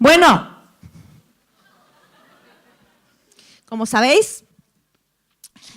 Bueno, como sabéis,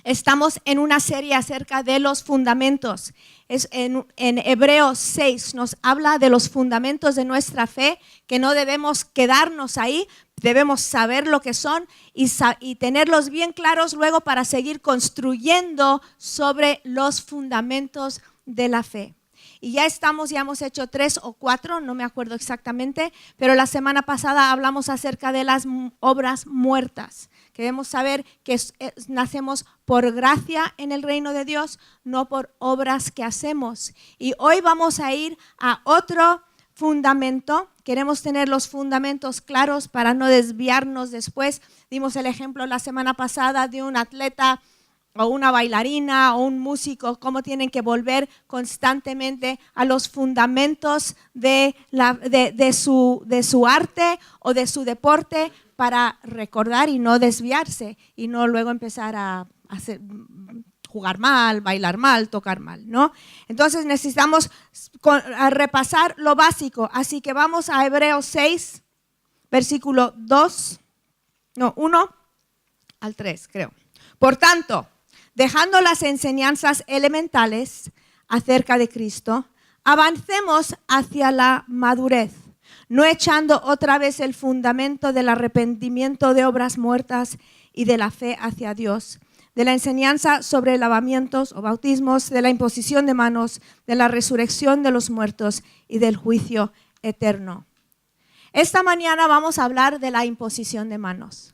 estamos en una serie acerca de los fundamentos. En Hebreos 6 nos habla de los fundamentos de nuestra fe, que no debemos quedarnos ahí, debemos saber lo que son y tenerlos bien claros luego para seguir construyendo sobre los fundamentos de la fe. Y ya hemos hecho 3 o 4, no me acuerdo exactamente, pero la semana pasada hablamos acerca de las obras muertas. Queremos saber que nacemos por gracia en el reino de Dios, no por obras que hacemos. Y hoy vamos a ir a otro fundamento. Queremos tener los fundamentos claros para no desviarnos después. Dimos el ejemplo la semana pasada de un atleta o una bailarina o un músico, cómo tienen que volver constantemente a los fundamentos de su arte o de su deporte para recordar y no desviarse y no luego empezar a jugar mal, bailar mal, tocar mal, ¿no? Entonces necesitamos repasar lo básico, así que vamos a Hebreos 6, versículo 1 al 3, creo. Por tanto, dejando las enseñanzas elementales acerca de Cristo, avancemos hacia la madurez, no echando otra vez el fundamento del arrepentimiento de obras muertas y de la fe hacia Dios, de la enseñanza sobre lavamientos o bautismos, de la imposición de manos, de la resurrección de los muertos y del juicio eterno. Esta mañana vamos a hablar de la imposición de manos.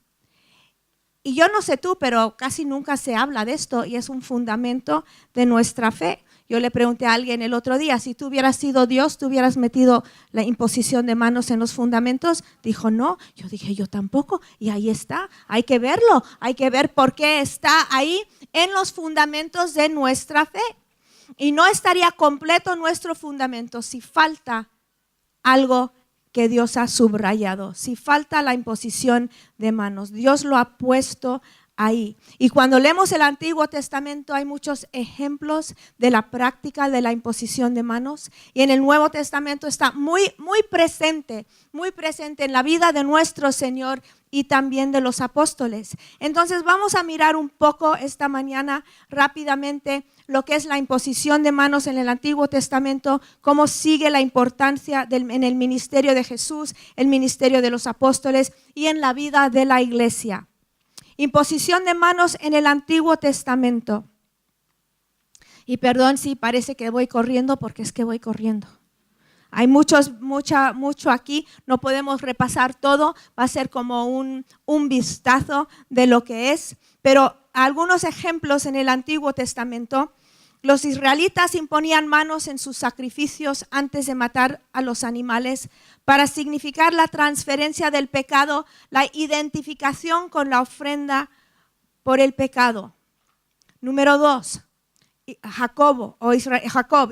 Y yo no sé tú, pero casi nunca se habla de esto y es un fundamento de nuestra fe. Yo le pregunté a alguien el otro día, si tú hubieras sido Dios, ¿tú hubieras metido la imposición de manos en los fundamentos? Dijo, no. Yo dije, yo tampoco. Y ahí está, hay que verlo, hay que ver por qué está ahí en los fundamentos de nuestra fe. Y no estaría completo nuestro fundamento si falta algo que Dios ha subrayado, si falta la imposición de manos. Dios lo ha puesto ahí. Y cuando leemos el Antiguo Testamento hay muchos ejemplos de la práctica de la imposición de manos. Y en el Nuevo Testamento está muy presente en la vida de nuestro Señor y también de los apóstoles. Entonces vamos a mirar un poco esta mañana rápidamente lo que es la imposición de manos en el Antiguo Testamento, cómo sigue la importancia en el ministerio de Jesús, el ministerio de los apóstoles y en la vida de la iglesia. Imposición de manos en el Antiguo Testamento. Y perdón si parece que voy corriendo, porque es que voy corriendo. Hay mucho aquí, no podemos repasar todo, va a ser como un vistazo de lo que es, pero algunos ejemplos en el Antiguo Testamento. Los israelitas imponían manos en sus sacrificios antes de matar a los animales para significar la transferencia del pecado, la identificación con la ofrenda por el pecado. Número 2. Jacob,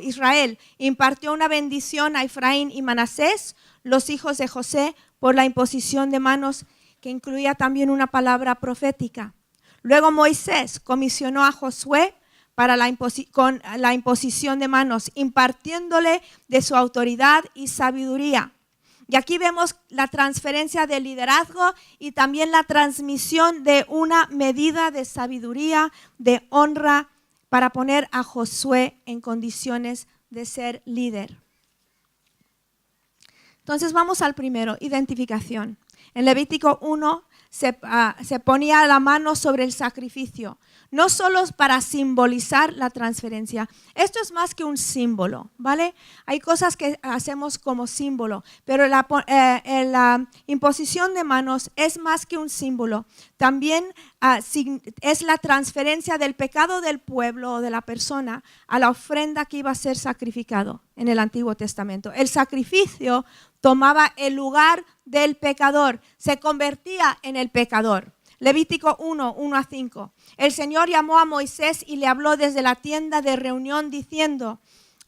Israel, impartió una bendición a Efraín y Manasés, los hijos de José, por la imposición de manos, que incluía también una palabra profética. Luego Moisés comisionó a Josué con la imposición de manos, impartiéndole de su autoridad y sabiduría. Y aquí vemos la transferencia de liderazgo y también la transmisión de una medida de sabiduría, de honra, para poner a Josué en condiciones de ser líder. Entonces vamos al primero, identificación. En Levítico 1 se ponía la mano sobre el sacrificio, no solo para simbolizar la transferencia. Esto es más que un símbolo, ¿vale? Hay cosas que hacemos como símbolo, pero la imposición de manos es más que un símbolo. También es la transferencia del pecado del pueblo o de la persona a la ofrenda que iba a ser sacrificado en el Antiguo Testamento. El sacrificio tomaba el lugar del pecador, se convertía en el pecador. Levítico 1:1-5. El Señor llamó a Moisés y le habló desde la tienda de reunión diciendo: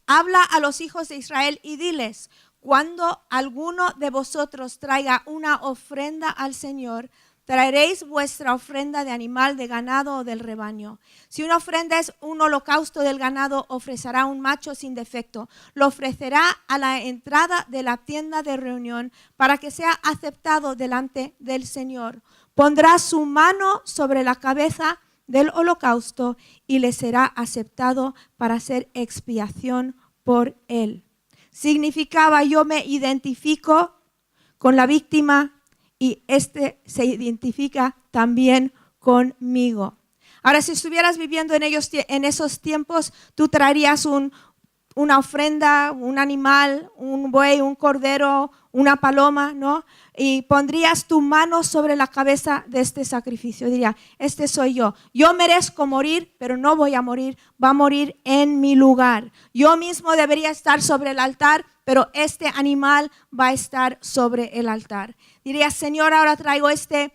habla a los hijos de Israel y diles: cuando alguno de vosotros traiga una ofrenda al Señor, traeréis vuestra ofrenda de animal, de ganado o del rebaño. Si una ofrenda es un holocausto del ganado, ofrecerá un macho sin defecto. Lo ofrecerá a la entrada de la tienda de reunión para que sea aceptado delante del Señor. Pondrá su mano sobre la cabeza del holocausto y le será aceptado para hacer expiación por él. Significaba: yo me identifico con la víctima y se identifica también conmigo. Ahora, si estuvieras viviendo en esos tiempos, tú traerías una ofrenda, un animal, un buey, un cordero, una paloma, ¿no? Y pondrías tu mano sobre la cabeza de este sacrificio. Diría: este soy yo. Yo merezco morir, pero no voy a morir. Va a morir en mi lugar. Yo mismo debería estar sobre el altar, pero este animal va a estar sobre el altar. Diría: Señor, ahora traigo este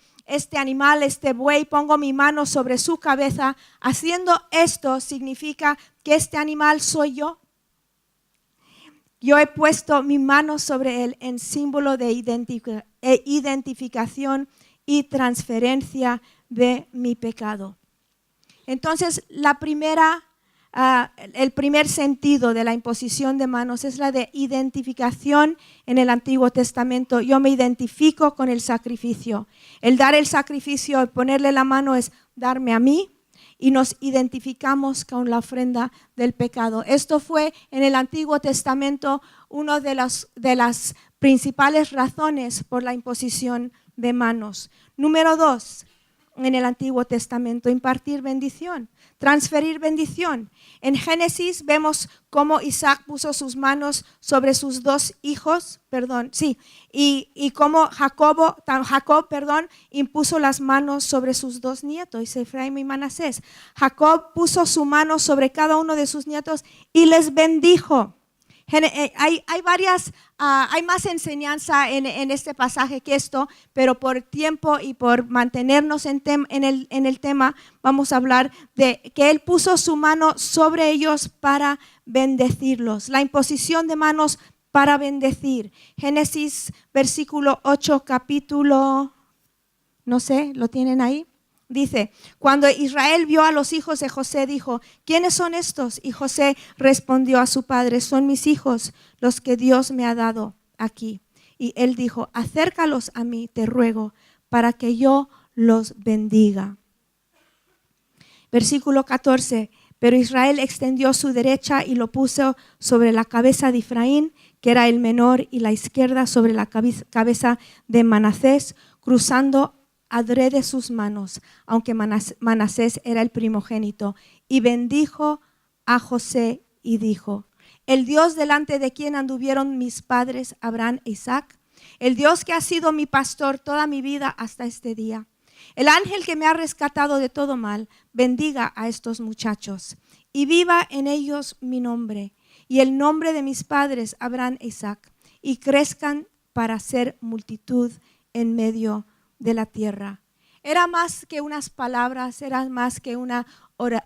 animal, este buey, pongo mi mano sobre su cabeza. Haciendo esto significa que este animal soy yo. Yo he puesto mi mano sobre él en símbolo de identificación y transferencia de mi pecado. Entonces, el primer sentido de la imposición de manos es la de identificación en el Antiguo Testamento. Yo me identifico con el sacrificio. El dar el sacrificio, el ponerle la mano, es darme a mí, y nos identificamos con la ofrenda del pecado. Esto fue en el Antiguo Testamento una de las principales razones por la imposición de manos. Número 2, en el Antiguo Testamento, impartir bendición, transferir bendición. En Génesis vemos cómo Isaac puso sus manos sobre sus dos hijos, y cómo Jacob, impuso las manos sobre sus dos nietos, Efraín y Manasés. Jacob puso su mano sobre cada uno de sus nietos y les bendijo. Hay más enseñanza en este pasaje que esto, pero por tiempo y por mantenernos en el tema, vamos a hablar de que él puso su mano sobre ellos para bendecirlos. La imposición de manos para bendecir. Génesis versículo 8, capítulo, no sé, ¿lo tienen ahí? Dice: cuando Israel vio a los hijos de José, dijo: ¿quiénes son estos? Y José respondió a su padre: son mis hijos, los que Dios me ha dado aquí. Y él dijo: acércalos a mí, te ruego, para que yo los bendiga. Versículo 14: pero Israel extendió su derecha y lo puso sobre la cabeza de Efraín, que era el menor, y la izquierda sobre la cabeza de Manasés, cruzando adrede sus manos, aunque Manasés era el primogénito, y bendijo a José y dijo: el Dios delante de quien anduvieron mis padres Abraham e Isaac, el Dios que ha sido mi pastor toda mi vida hasta este día, el ángel que me ha rescatado de todo mal, bendiga a estos muchachos y viva en ellos mi nombre y el nombre de mis padres Abraham e Isaac, y crezcan para ser multitud en medio de la tierra. Era más que unas palabras, era más que una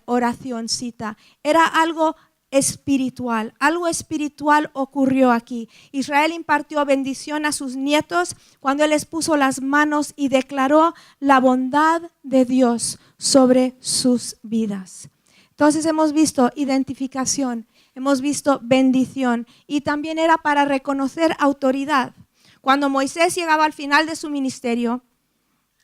oracioncita, era algo espiritual. Algo espiritual ocurrió aquí. Israel impartió bendición a sus nietos cuando él les puso las manos y declaró la bondad de Dios sobre sus vidas. Entonces hemos visto identificación, hemos visto bendición, y también era para reconocer autoridad. Cuando Moisés llegaba al final de su ministerio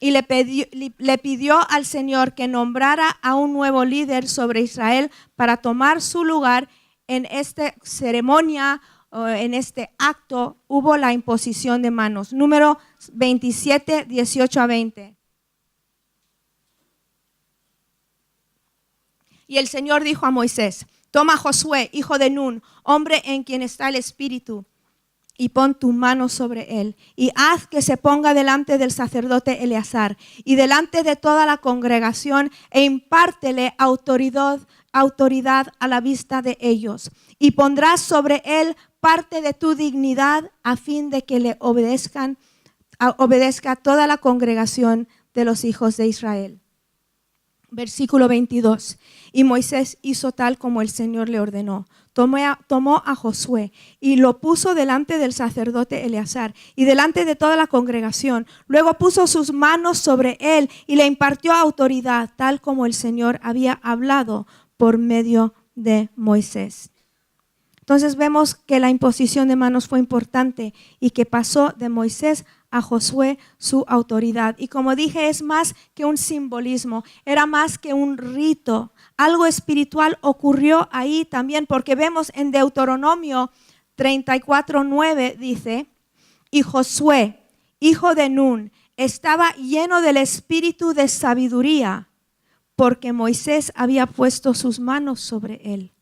y le pidió al Señor que nombrara a un nuevo líder sobre Israel para tomar su lugar en esta ceremonia, en este acto, hubo la imposición de manos. Número 27, 18 a 20. Y el Señor dijo a Moisés: toma a Josué, hijo de Nun, hombre en quien está el Espíritu, y pon tu mano sobre él, y haz que se ponga delante del sacerdote Eleazar y delante de toda la congregación, e impártele autoridad a la vista de ellos, y pondrás sobre él parte de tu dignidad, a fin de que le obedezca toda la congregación de los hijos de Israel. Versículo 22. Y Moisés hizo tal como el Señor le ordenó. Tomó a Josué y lo puso delante del sacerdote Eleazar y delante de toda la congregación. Luego puso sus manos sobre él y le impartió autoridad, tal como el Señor había hablado por medio de Moisés. Entonces vemos que la imposición de manos fue importante y que pasó de Moisés a Josué su autoridad. Y como dije, es más que un simbolismo, era más que un rito. Algo espiritual ocurrió ahí también, porque vemos en Deuteronomio 34:9 dice, y Josué, hijo de Nun, estaba lleno del espíritu de sabiduría, porque Moisés había puesto sus manos sobre él.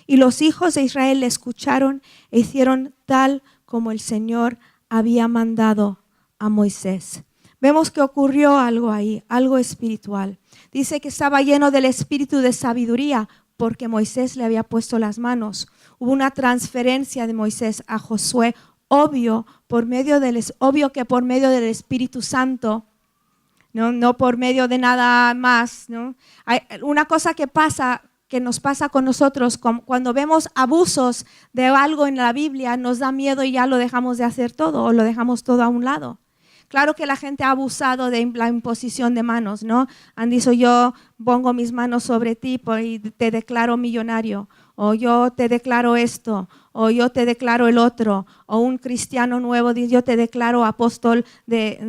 Y los hijos de Israel le escucharon e hicieron tal como el Señor había mandado a Moisés. Vemos que ocurrió algo ahí, algo espiritual. Dice que estaba lleno del espíritu de sabiduría porque Moisés le había puesto las manos. Hubo una transferencia de Moisés a Josué, obvio que por medio del Espíritu Santo, no por medio de nada más, ¿no? Hay una cosa que nos pasa con nosotros cuando vemos abusos de algo en la Biblia, nos da miedo y ya lo dejamos de hacer todo o lo dejamos todo a un lado. Claro que la gente ha abusado de la imposición de manos, ¿no? Han dicho, yo pongo mis manos sobre ti y te declaro millonario, o yo te declaro esto, o yo te declaro el otro, o un cristiano nuevo dice, yo te declaro apóstol de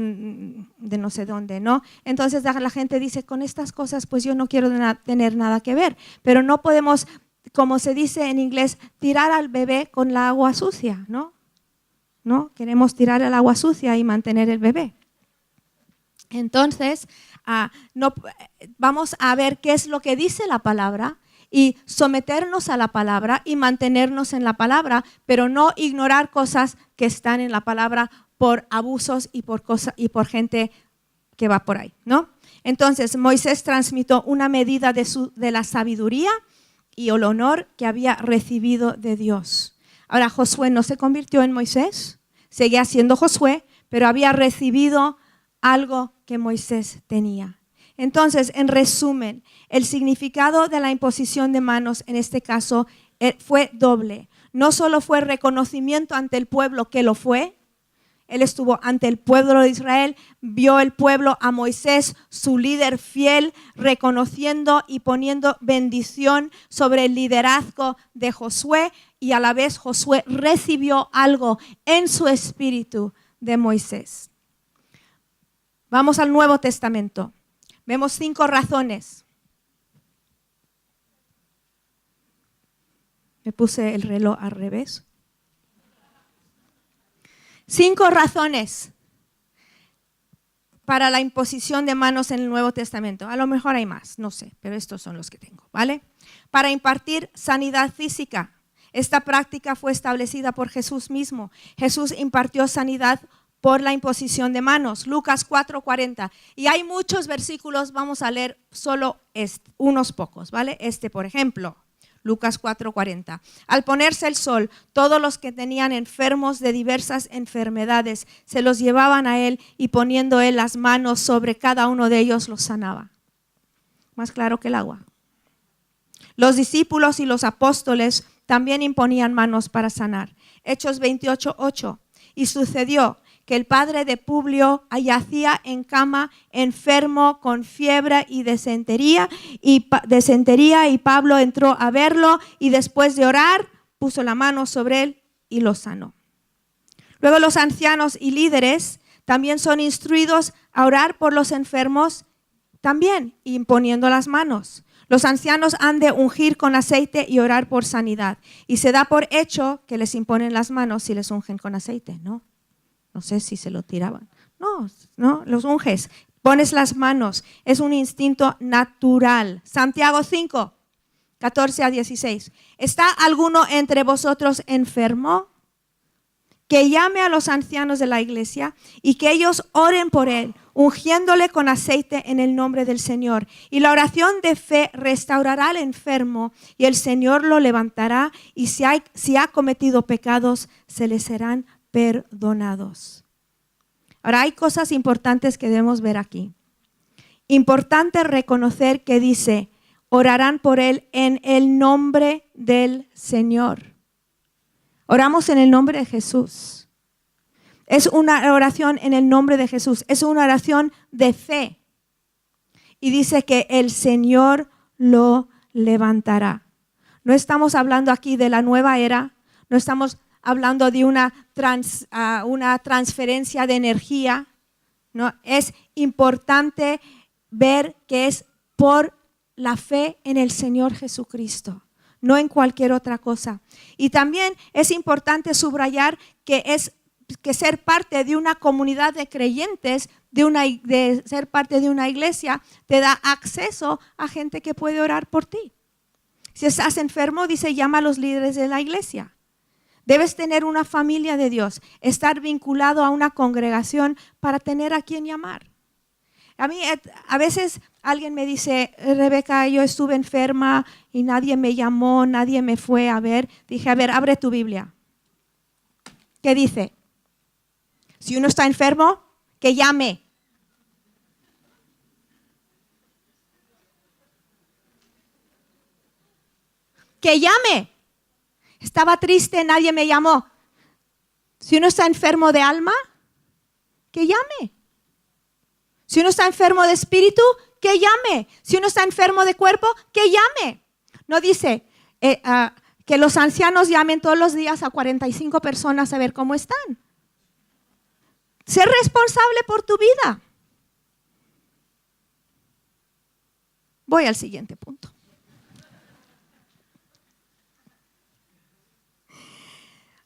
no sé dónde, ¿no? Entonces la gente dice, con estas cosas pues yo no quiero tener nada que ver, pero no podemos, como se dice en inglés, tirar al bebé con la agua sucia, ¿no? ¿No? Queremos tirar el agua sucia y mantener el bebé. Entonces, vamos a ver qué es lo que dice la palabra y someternos a la palabra y mantenernos en la palabra, pero no ignorar cosas que están en la palabra por abusos y por gente que va por ahí, ¿no? Entonces, Moisés transmitió una medida de la sabiduría y el honor que había recibido de Dios. Ahora, Josué no se convirtió en Moisés, seguía siendo Josué, pero había recibido algo que Moisés tenía. Entonces, en resumen, el significado de la imposición de manos en este caso fue doble. No solo fue reconocimiento ante el pueblo que lo fue, él estuvo ante el pueblo de Israel, vio el pueblo a Moisés, su líder fiel, reconociendo y poniendo bendición sobre el liderazgo de Josué, y a la vez Josué recibió algo en su espíritu de Moisés. Vamos al Nuevo Testamento. Vemos 5 razones. Me puse el reloj al revés. 5 razones para la imposición de manos en el Nuevo Testamento. A lo mejor hay más, no sé, pero estos son los que tengo, ¿vale? Para impartir sanidad física. Esta práctica fue establecida por Jesús mismo. Jesús impartió sanidad por la imposición de manos. Lucas 4:40. Y hay muchos versículos, vamos a leer solo unos pocos, ¿vale? Por ejemplo. Lucas 4:40. Al ponerse el sol, todos los que tenían enfermos de diversas enfermedades se los llevaban a él y poniendo él las manos sobre cada uno de ellos los sanaba. Más claro que el agua. Los discípulos y los apóstoles también imponían manos para sanar. Hechos 28:8. Y sucedió que el padre de Publio yacía en cama, enfermo, con fiebre y disentería, y Pablo entró a verlo y después de orar, puso la mano sobre él y lo sanó. Luego los ancianos y líderes también son instruidos a orar por los enfermos, también imponiendo las manos. Los ancianos han de ungir con aceite y orar por sanidad. Y se da por hecho que les imponen las manos si les ungen con aceite, ¿no? No sé si se lo tiraban. No, los unges, pones las manos. Es un instinto natural. Santiago 5, 14-16. ¿Está alguno entre vosotros enfermo? Que llame a los ancianos de la iglesia y que ellos oren por él, ungiéndole con aceite en el nombre del Señor. Y la oración de fe restaurará al enfermo y el Señor lo levantará, y si ha cometido pecados, se le serán perdonados. Ahora hay cosas importantes que debemos ver aquí. Importante reconocer que dice, orarán por él en el nombre del Señor. Oramos en el nombre de Jesús. Es una oración en el nombre de Jesús. Es una oración de fe. Y dice que el Señor lo levantará. No estamos hablando aquí de la nueva era. No estamos hablando de una transferencia de energía. No, es importante ver que es por la fe en el Señor Jesucristo, no en cualquier otra cosa. Y también es importante subrayar que ser parte de una comunidad de creyentes, de ser parte de una iglesia, te da acceso a gente que puede orar por ti. Si estás enfermo, dice, llama a los líderes de la iglesia. Debes tener una familia de Dios, estar vinculado a una congregación para tener a quien llamar. A mí, a veces alguien me dice, Rebeca, yo estuve enferma y nadie me llamó, nadie me fue a ver. Dije, a ver, abre tu Biblia. ¿Qué dice? Si uno está enfermo, que llame. Que llame. Estaba triste, nadie me llamó. Si uno está enfermo de alma, que llame. Si uno está enfermo de espíritu, que llame. Si uno está enfermo de cuerpo, que llame. No dice que los ancianos llamen todos los días a 45 personas a ver cómo están. Sé responsable por tu vida. Voy al siguiente punto.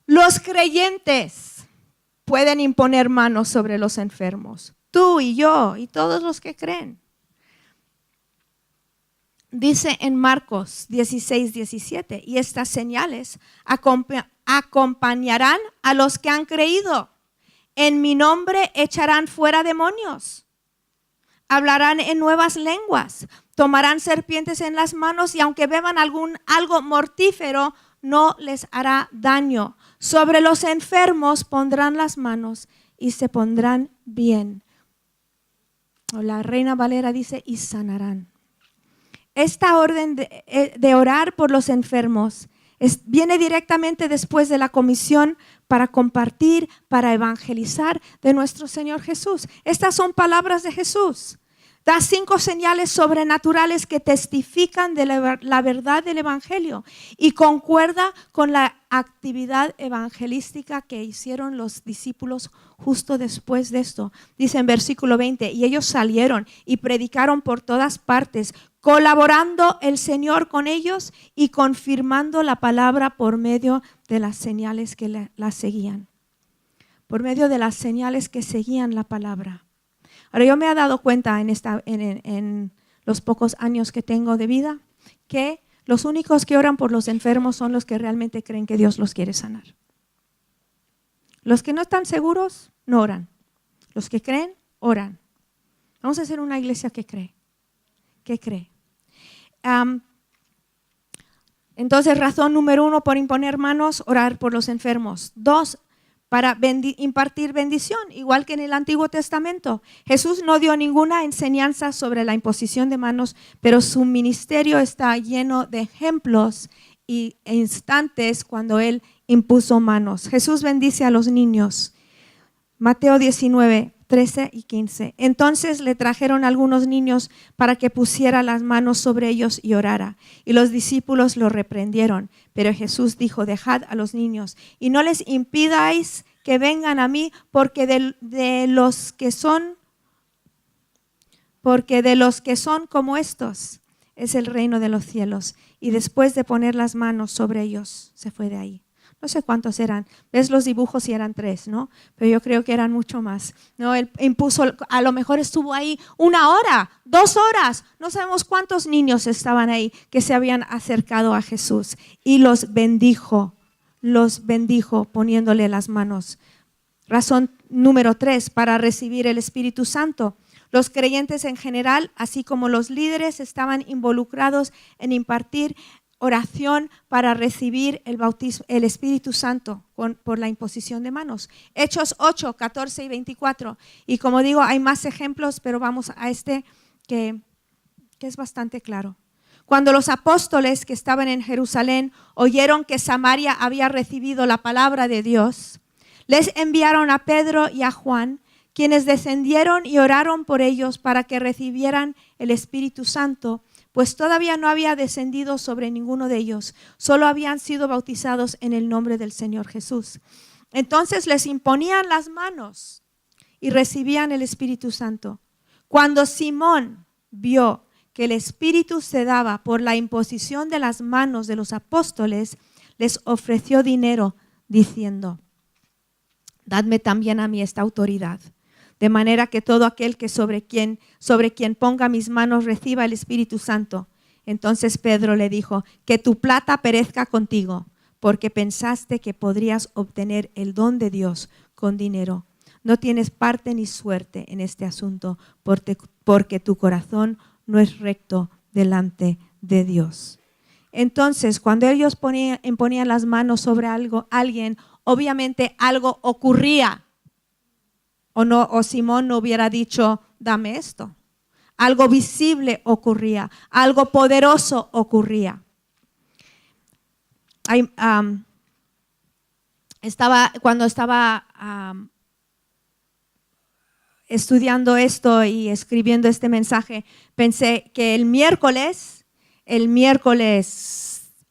Los creyentes pueden imponer manos sobre los enfermos. Tú y yo y todos los que creen. Dice en Marcos 16:17, y estas señales acompañarán a los que han creído. En mi nombre echarán fuera demonios. Hablarán en nuevas lenguas. Tomarán serpientes en las manos y aunque beban algo mortífero, no les hará daño. Sobre los enfermos pondrán las manos y se pondrán bien. La Reina Valera dice, y sanarán. Esta orden de orar por los enfermos viene directamente después de la comisión para compartir, para evangelizar de nuestro Señor Jesús. Estas son palabras de Jesús. Da 5 señales sobrenaturales que testifican de la verdad del Evangelio y concuerda con la actividad evangelística que hicieron los discípulos justo después de esto. Dice en versículo 20, y ellos salieron y predicaron por todas partes, colaborando el Señor con ellos y confirmando la palabra por medio de las señales que la seguían. Por medio de las señales que seguían la palabra. Ahora yo me he dado cuenta en los pocos años que tengo de vida que los únicos que oran por los enfermos son los que realmente creen que Dios los quiere sanar. Los que no están seguros no oran. Los que creen, oran. Vamos a hacer una iglesia que cree. ¿Qué cree? Entonces, razón número 1 por imponer manos, orar por los enfermos. 2, para impartir bendición, igual que en el Antiguo Testamento. Jesús no dio ninguna enseñanza sobre la imposición de manos, pero su ministerio está lleno de ejemplos e instantes cuando Él impuso manos. Jesús bendice a los niños. Mateo 19, 13 y 15. Entonces le trajeron algunos niños para que pusiera las manos sobre ellos y orara. Y los discípulos lo reprendieron. Pero Jesús dijo, dejad a los niños y no les impidáis que vengan a mí, porque de los que son como estos es el reino de los cielos. Y después de poner las manos sobre ellos, se fue de ahí. No sé cuántos eran. Ves los dibujos y eran 3, ¿no? Pero yo creo que eran mucho más. ¿No? Él impuso, a lo mejor estuvo ahí 1 hora, 2 horas. No sabemos cuántos niños estaban ahí que se habían acercado a Jesús. Y los bendijo poniéndole las manos. Razón número 3, para recibir el Espíritu Santo. Los creyentes en general, así como los líderes, estaban involucrados en impartir oración para recibir el bautismo, el Espíritu Santo por la imposición de manos. Hechos 8, 14 y 24. Y como digo, hay más ejemplos, pero vamos a este que es bastante claro. Cuando los apóstoles que estaban en Jerusalén oyeron que Samaria había recibido la palabra de Dios, les enviaron a Pedro y a Juan, quienes descendieron y oraron por ellos para que recibieran el Espíritu Santo, pues todavía no había descendido sobre ninguno de ellos, solo habían sido bautizados en el nombre del Señor Jesús. Entonces les imponían las manos y recibían el Espíritu Santo. Cuando Simón vio que el Espíritu se daba por la imposición de las manos de los apóstoles, les ofreció dinero diciendo: dadme también a mí esta autoridad, de manera que todo aquel que sobre quien ponga mis manos reciba el Espíritu Santo. Entonces Pedro le dijo: que tu plata perezca contigo, porque pensaste que podrías obtener el don de Dios con dinero. No tienes parte ni suerte en este asunto, porque tu corazón no es recto delante de Dios. Entonces, cuando ellos imponían las manos sobre alguien, obviamente algo ocurría. O Simón no hubiera dicho: dame esto. Algo visible ocurría, algo poderoso ocurría. Cuando estaba estudiando esto y escribiendo este mensaje, pensé que el miércoles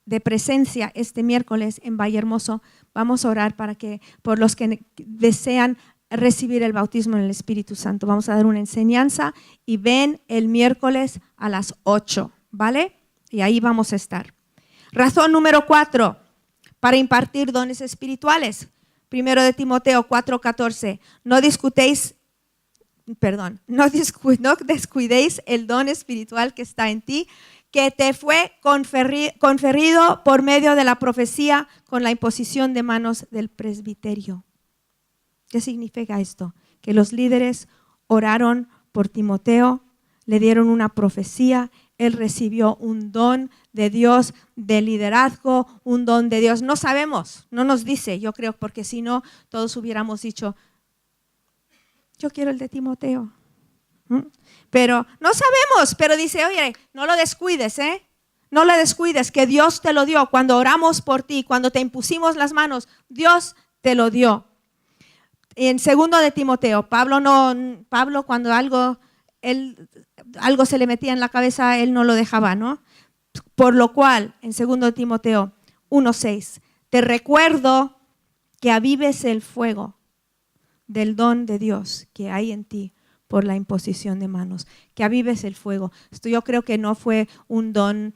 de presencia, este miércoles en Vallehermoso, vamos a orar por los que desean recibir el bautismo en el Espíritu Santo. Vamos a dar una enseñanza y ven el miércoles a las 8, ¿vale? Y ahí vamos a estar. Razón número 4, para impartir dones espirituales. 1 Timoteo 4:14. No descuidéis el don espiritual que está en ti, que te fue conferido por medio de la profecía con la imposición de manos del presbiterio. ¿Qué significa esto? Que los líderes oraron por Timoteo, le dieron una profecía, él recibió un don de Dios de liderazgo, un don de Dios. No sabemos, no nos dice, yo creo, porque si no, todos hubiéramos dicho: yo quiero el de Timoteo. Pero no sabemos, pero dice: oye, no lo descuides, no lo descuides, que Dios te lo dio. Cuando oramos por ti, cuando te impusimos las manos, Dios te lo dio. En 2 de Timoteo, Pablo cuando algo se le metía en la cabeza, él no lo dejaba, ¿no? Por lo cual, en 2 de Timoteo 1:6, te recuerdo que avives el fuego del don de Dios que hay en ti por la imposición de manos, que avives el fuego. Esto yo creo que no fue un don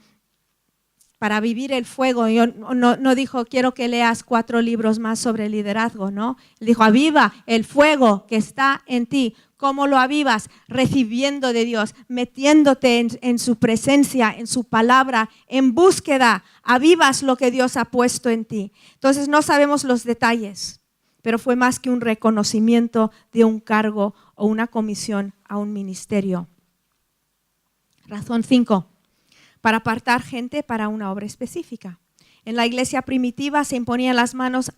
para vivir el fuego. No dijo: quiero que leas 4 libros más sobre liderazgo, ¿no? Él dijo: aviva el fuego que está en ti. ¿Cómo lo avivas? Recibiendo de Dios, metiéndote en su presencia, en su palabra, en búsqueda. Avivas lo que Dios ha puesto en ti. Entonces no sabemos los detalles, pero fue más que un reconocimiento de un cargo o una comisión a un ministerio. Razón 5. Para apartar gente para una obra específica. En la iglesia primitiva se imponían las manos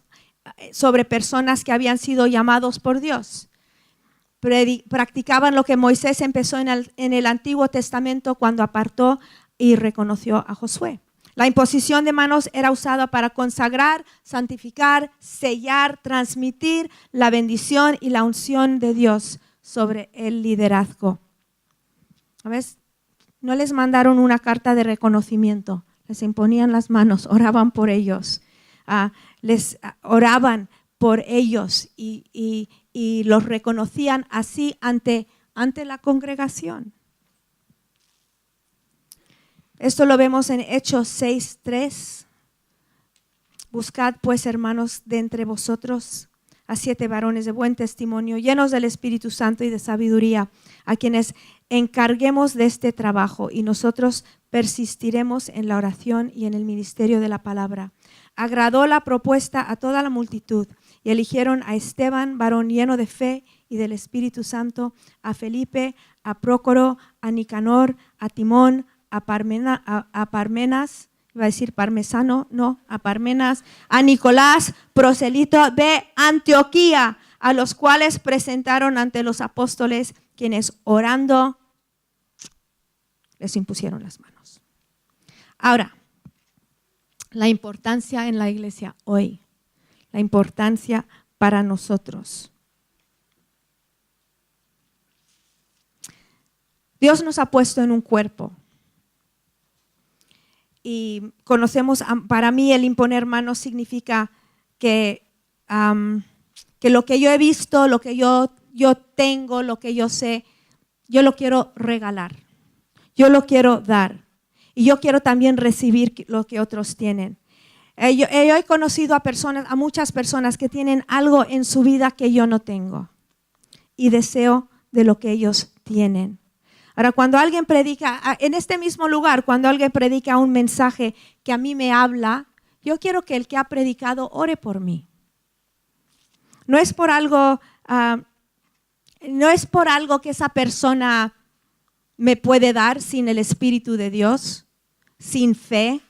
sobre personas que habían sido llamados por Dios. Practicaban lo que Moisés empezó en el Antiguo Testamento cuando apartó y reconoció a Josué. La imposición de manos era usada para consagrar, santificar, sellar, transmitir la bendición y la unción de Dios sobre el liderazgo. ¿Sabes? No les mandaron una carta de reconocimiento, les imponían las manos, oraban por ellos, oraban por ellos y los reconocían así ante la congregación. Esto lo vemos en Hechos 6:3. Buscad pues, hermanos, de entre vosotros a 7 varones de buen testimonio, llenos del Espíritu Santo y de sabiduría, a quienes encarguemos de este trabajo, y nosotros persistiremos en la oración y en el ministerio de la palabra. Agradó la propuesta a toda la multitud, y eligieron a Esteban, varón lleno de fe y del Espíritu Santo, a Felipe, a Prócoro, a Nicanor, a Timón, a Parmenas, iba a decir parmesano, no, a Parmenas, a Nicolás, proselito de Antioquía, a los cuales presentaron ante los apóstoles, quienes orando les impusieron las manos. Ahora, la importancia en la iglesia hoy, la importancia para nosotros. Dios nos ha puesto en un cuerpo y conocemos, para mí el imponer manos significa que lo que yo he visto, lo que yo tengo, lo que yo sé, yo lo quiero regalar, yo lo quiero dar y yo quiero también recibir lo que otros tienen. Yo he conocido a muchas personas que tienen algo en su vida que yo no tengo y deseo de lo que ellos tienen. Ahora, cuando alguien predica, en este mismo lugar, cuando alguien predica un mensaje que a mí me habla, yo quiero que el que ha predicado ore por mí. No es por algo que esa persona me puede dar sin el Espíritu de Dios, sin fe,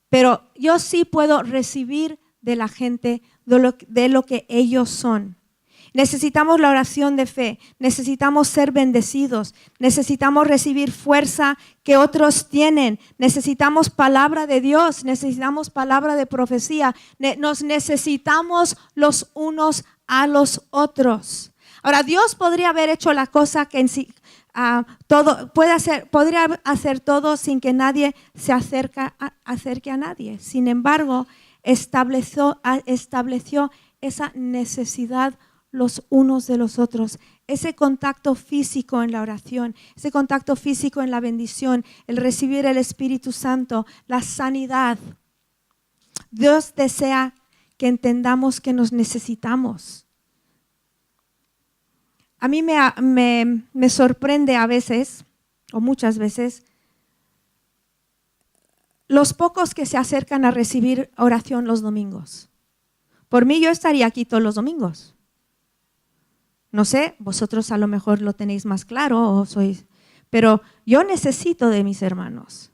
pero yo sí puedo recibir de la gente de lo que ellos son. Necesitamos la oración de fe, necesitamos ser bendecidos, necesitamos recibir fuerza que otros tienen, necesitamos palabra de Dios, necesitamos palabra de profecía, nos necesitamos los unos a los otros. Ahora, Dios podría haber hecho la cosa que en sí, podría hacer todo sin que nadie se acerque a nadie. Sin embargo, estableció esa necesidad los unos de los otros, ese contacto físico en la oración, ese contacto físico en la bendición, el recibir el Espíritu Santo, la sanidad. Dios desea que entendamos que nos necesitamos. A mí me sorprende a veces, o muchas veces, los pocos que se acercan a recibir oración los domingos. Por mí yo estaría aquí todos los domingos. No sé, vosotros a lo mejor lo tenéis más claro, pero yo necesito de mis hermanos.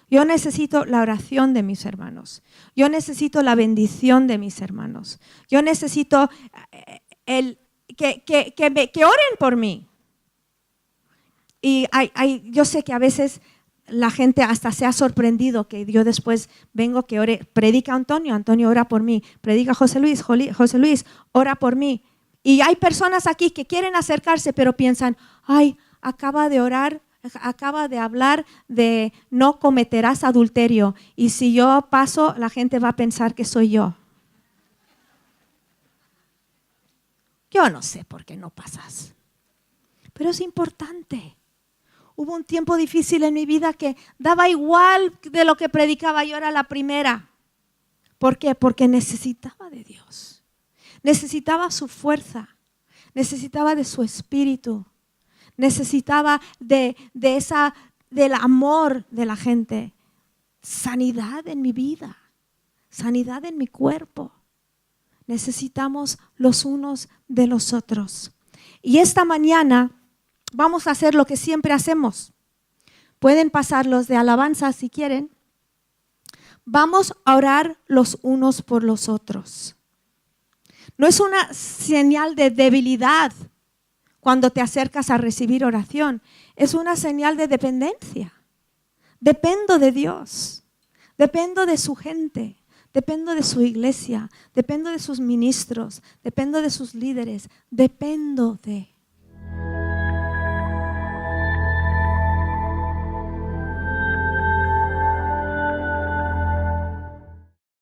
Yo necesito la oración de mis hermanos. Yo necesito la bendición de mis hermanos. Yo necesito que oren por mí. Y yo sé que a veces la gente hasta se ha sorprendido que yo después vengo que ore. Predica Antonio ora por mí. Predica José Luis, ora por mí. Y hay personas aquí que quieren acercarse, pero piensan, acaba de orar, acaba de hablar de no cometerás adulterio. Y si yo paso, la gente va a pensar que soy yo. Yo no sé por qué no pasas, pero es importante. Hubo un tiempo difícil en mi vida que daba igual de lo que predicaba, yo era la primera. ¿Por qué? Porque necesitaba de Dios. Necesitaba su fuerza, necesitaba de su espíritu, necesitaba del amor de la gente, sanidad en mi vida, sanidad en mi cuerpo. Necesitamos los unos de los otros. Y esta mañana vamos a hacer lo que siempre hacemos. Pueden pasar los de alabanza si quieren. Vamos a orar los unos por los otros. No es una señal de debilidad cuando te acercas a recibir oración. Es una señal de dependencia. Dependo de Dios. Dependo de su gente. Dependo de su iglesia. Dependo de sus ministros. Dependo de sus líderes. Dependo de.